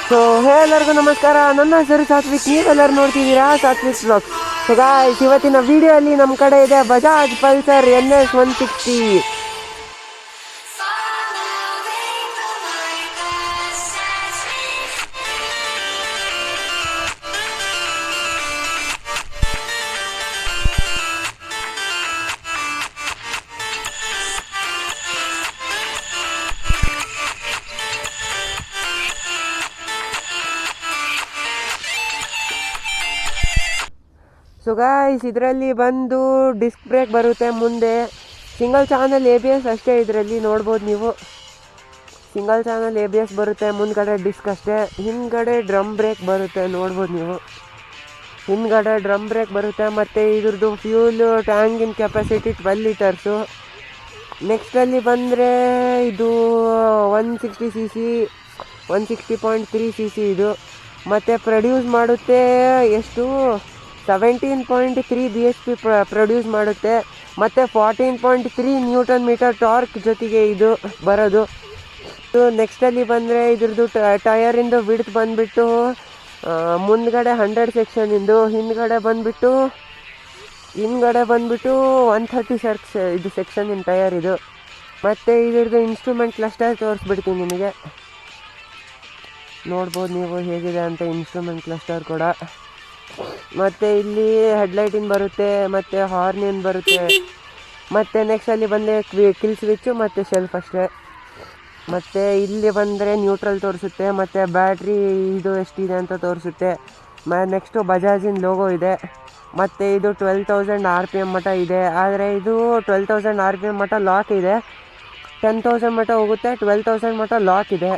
So ಎಲ್ಲರಿಗೂ ನಮಸ್ಕಾರ. ನನ್ನ ಹೆಸರು ಸಾತ್ವಿಕ್, ನೀವೆಲ್ಲರೂ ನೋಡ್ತಿದ್ದೀರಾ ಸಾತ್ವಿಕ್ ಬ್ಲಾಗ್ಸ್. ಸೊ ಗಾಯ್ಸ್, ಇವತ್ತಿನ ವಿಡಿಯೋ ಅಲ್ಲಿ ನಮ್ಮ ಕಡೆ ಇದೆ Bajaj Pulsar NS 160. So guys, ಇದರಲ್ಲಿ ಬಂದು ಡಿಸ್ಕ್ ಬ್ರೇಕ್ ಬರುತ್ತೆ ಮುಂದೆ. ಸಿಂಗಲ್ ಚಾನಲ್ ABS ಅಷ್ಟೇ ಇದರಲ್ಲಿ ನೋಡ್ಬೋದು ನೀವು. ಸಿಂಗಲ್ ಚಾನಲ್ ABS ಬರುತ್ತೆ, ಮುಂದ್ಗಡೆ ಡಿಸ್ಕ್ ಅಷ್ಟೇ. ಹಿಂದ್ಗಡೆ ಡ್ರಮ್ ಬ್ರೇಕ್ ಬರುತ್ತೆ ನೋಡ್ಬೋದು ನೀವು. ಹಿಂದ್ಗಡೆ ಡ್ರಮ್ ಬ್ರೇಕ್ ಬರುತ್ತೆ. ಮತ್ತು ಇದ್ರದ್ದು ಫ್ಯೂಲ್ ಟ್ಯಾಂಕಿನ ಕೆಪಾಸಿಟಿ 12 ಲೀಟರ್ಸು. ನೆಕ್ಸ್ಟಲ್ಲಿ ಬಂದರೆ ಇದು 160cc 160.3cc ಇದು. ಮತ್ತು ಪ್ರೊಡ್ಯೂಸ್ ಮಾಡುತ್ತೆ ಎಷ್ಟು 17.3 BHP ಪ್ರೊಡ್ಯೂಸ್ ಮಾಡುತ್ತೆ. ಮತ್ತು 14.3 Nm ಟಾರ್ಕ್ ಜೊತೆಗೆ ಇದು ಬರೋದು. ನೆಕ್ಸ್ಟಲ್ಲಿ ಬಂದರೆ ಇದ್ರದ್ದು ಟಯರಿಂದು ವಿಡ್ತ್ ಬಂದುಬಿಟ್ಟು ಮುಂದ್ಗಡೆ 100 ಸೆಕ್ಷನಿಂದು, ಹಿಂದ್ಗಡೆ ಬಂದುಬಿಟ್ಟು 130 ಇದು ಸೆಕ್ಷನಿನ ಟಯರ್ ಇದು. ಮತ್ತು ಇದ್ರದ್ದು ಇನ್ಸ್ಟ್ರೂಮೆಂಟ್ ಕ್ಲಸ್ಟರ್ ತೋರಿಸ್ಬಿಡ್ತೀನಿ ನಿಮಗೆ. ನೋಡ್ಬೋದು ನೀವು ಹೇಗಿದೆ ಅಂತ ಇನ್ಸ್ಟ್ರೂಮೆಂಟ್ ಕ್ಲಸ್ಟರ್ ಕೂಡ. ಮತ್ತು ಇಲ್ಲಿ ಹೆಡ್ಲೈಟಿನ ಬರುತ್ತೆ, ಮತ್ತು ಹಾರ್ನಿನ್ ಬರುತ್ತೆ. ಮತ್ತು ನೆಕ್ಸ್ಟಲ್ಲಿ ಬಂದರೆ ಕಿಲ್ ಸ್ವಿಚ್ಚು ಮತ್ತು ಶೆಲ್ಫ್ ಅಷ್ಟೇ. ಮತ್ತು ಇಲ್ಲಿ ಬಂದರೆ ನ್ಯೂಟ್ರಲ್ ತೋರಿಸುತ್ತೆ, ಮತ್ತು ಬ್ಯಾಟ್ರಿ ಇದು ಎಷ್ಟಿದೆ ಅಂತ ತೋರಿಸುತ್ತೆ. ನೆಕ್ಸ್ಟು ಬಜಾಜಿನ ಲೋಗೋ ಇದೆ. ಮತ್ತು ಇದು 12,000 RPM ಮಟ್ಟ ಇದೆ. ಆದರೆ ಇದು 12,000 RPM ಮಟ್ಟ ಲಾಕ್ ಇದೆ. 10,000 ಮಟ್ಟ ಹೋಗುತ್ತೆ, 12,000 ಮಟ್ಟ ಲಾಕ್ ಇದೆ.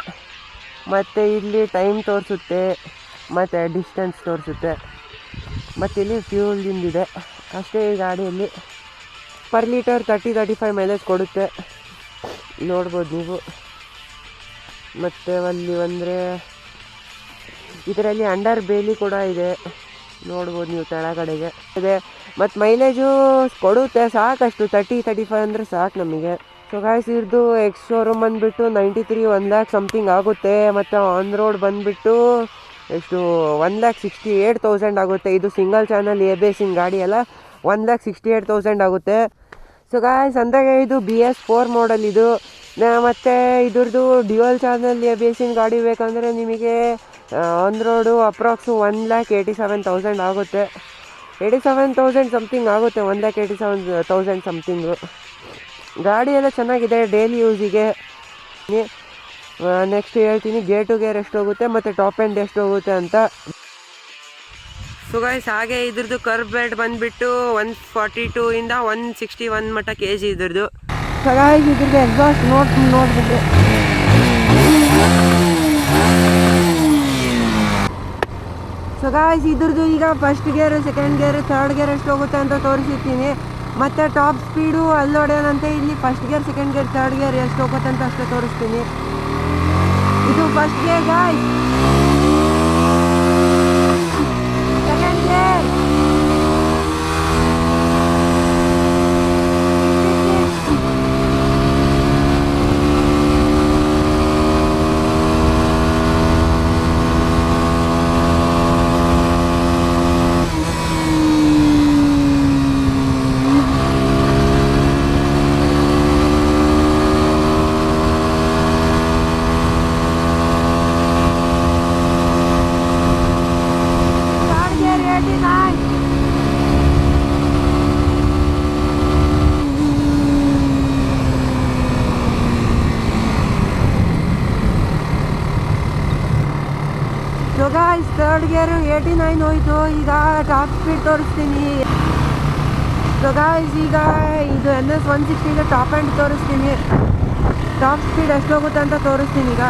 ಮತ್ತು ಇಲ್ಲಿ ಟೈಮ್ ತೋರಿಸುತ್ತೆ, ಮತ್ತು ಡಿಸ್ಟೆನ್ಸ್ ತೋರಿಸುತ್ತೆ. ಮತ್ತು ಇಲ್ಲಿ ಫ್ಯೂಲ್ದಿಂದಿದೆ ಅಷ್ಟೇ. ಈ ಗಾಡಿಯಲ್ಲಿ ಪರ್ ಲೀಟರ್ 30-35 ಮೈಲೇಜ್ ಕೊಡುತ್ತೆ, ನೋಡ್ಬೋದು ನೀವು. ಮತ್ತು ಅಲ್ಲಿ ಬಂದರೆ ಇದರಲ್ಲಿ ಅಂಡರ್ ಬೇಲಿ ಕೂಡ ಇದೆ, ನೋಡ್ಬೋದು ನೀವು ಕೆಳಗಡೆಗೆ ಇದೆ. ಮತ್ತು ಮೈಲೇಜು ಕೊಡುತ್ತೆ ಸಾಕಷ್ಟು, 30-35 ಅಂದರೆ ಸಾಕು ನಮಗೆ. ಸೊ ಗಾಯ್ಸ್, ಇವ್ರದ್ದು ಎಕ್ಸ್ ಶೋರೂಮ್ ಬಂದುಬಿಟ್ಟು 93 1 lakh ಸಮಥಿಂಗ್ ಆಗುತ್ತೆ. ಮತ್ತು ಆನ್ ರೋಡ್ ಬಂದುಬಿಟ್ಟು ಎಷ್ಟು 1,68,000 ಆಗುತ್ತೆ. ಇದು ಸಿಂಗಲ್ ಚಾನಲ್ ABSಿನ ಗಾಡಿ ಅಲ್ಲ, 1,68,000 ಆಗುತ್ತೆ. ಸೊ ಗಾಯ್ಸ್, ಅಂದಾಗ ಇದು BS4 ಮಾಡಲ್ ಇದು. ಮತ್ತು ಇದ್ರದ್ದು ಡ್ಯುಯಲ್ ಚಾನಲ್ ABSಿನ ಗಾಡಿ ಬೇಕಂದರೆ ನಿಮಗೆ ಆನ್ ರೋಡು ಅಪ್ರಾಕ್ಸು 1,87,000 ಆಗುತ್ತೆ. 87,000 ಸಮಥಿಂಗ್ ಆಗುತ್ತೆ, 1,87,000 ಸಮಥಿಂಗು. ಗಾಡಿ ಎಲ್ಲ ಚೆನ್ನಾಗಿದೆ ಡೈಲಿ ಯೂಸಿಗೆ. ನೆಕ್ಸ್ಟ್ ಹೇಳ್ತೀನಿ ಗೇರ್ ಟು ಗೇರ್ ಎಷ್ಟು ಹೋಗುತ್ತೆ ಮತ್ತು ಟಾಪ್ ಎಂಡ್ ಎಷ್ಟು ಹೋಗುತ್ತೆ ಅಂತ. ಸೊ ಗೈಸ್, ಹಾಗೆ ಇದ್ರದ್ದು ಕರ್ವ್ ಬೆಲ್ಟ್ ಬಂದುಬಿಟ್ಟು 142 ಇಂದ 161 ಮಟ್ಟ kg ಇದ್ರದ್ದು. ಸೊ ಗೈಸ್, ಇದ್ರದ್ದು ಎಕ್ಸಾಸ್ಟ್ ನೋಡ್ಬಿಟ್ರೆ ಸೊ ಗೈಸ್, ಇದ್ರದ್ದು ಈಗ first gear, second gear, third gear ಎಷ್ಟು ಹೋಗುತ್ತೆ ಅಂತ ತೋರಿಸಿರ್ತೀನಿ. ಮತ್ತು ಟಾಪ್ ಸ್ಪೀಡು ಅಲ್ಲಿ ನೋಡೋಣಂತೆ. ಇಲ್ಲಿ first gear, second gear, third gear ಎಷ್ಟು ಹೋಗುತ್ತೆ ಅಂತ ಅಷ್ಟೇ ತೋರಿಸ್ತೀನಿ. ಇದು first gear guys. Second gear, third gear 89 ಹೋಯಿತು. ಈಗ ಟಾಪ್ ಸ್ಪೀಡ್ ತೋರಿಸ್ತೀನಿ. ಸೊ ಗಾಯ್ಸ್, ಈಗ ಇದು NS 160 ಟಾಪ್ ಎಂಡ್ ತೋರಿಸ್ತೀನಿ. ಟಾಪ್ ಸ್ಪೀಡ್ ಎಷ್ಟು ಹೋಗುತ್ತೆ ಅಂತ ತೋರಿಸ್ತೀನಿ ಈಗ.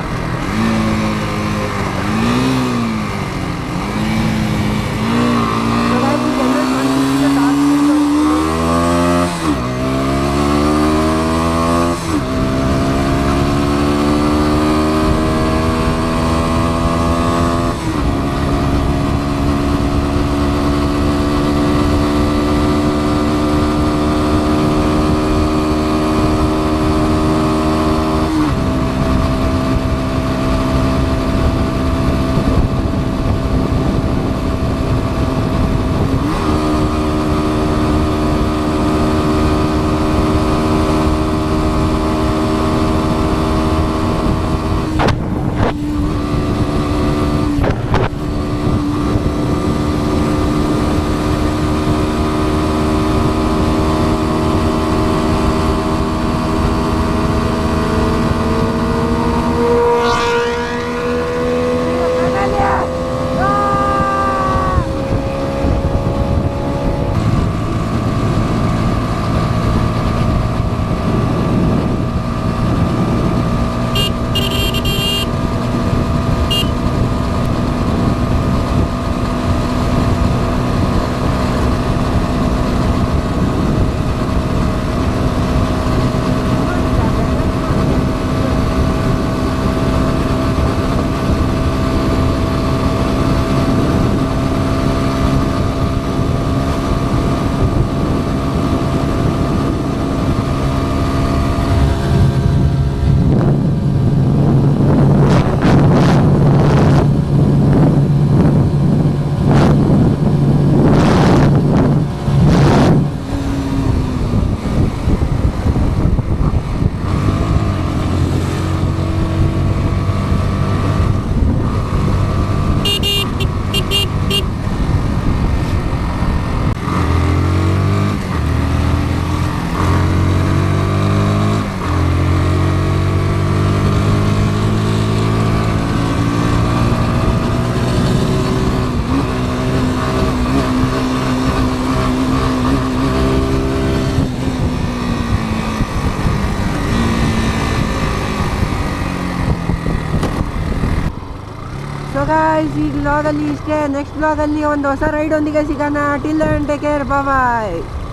ಗಾಯ್ಸ್ ಈ ವ್ಲಾಗಲ್ಲಿ ಇಷ್ಟೇ. ನೆಕ್ಸ್ಟ್ ವ್ಲಾಗಲ್ಲಿ ಒಂದು ಹೊಸ ರೈಡ್ ಒಂದಿಗೆ ಸಿಗೋಣ. ಟಿಲ್ ಅಂಡ್ ಟೇಕ್ ಕೇರ್, ಬಾಯ್.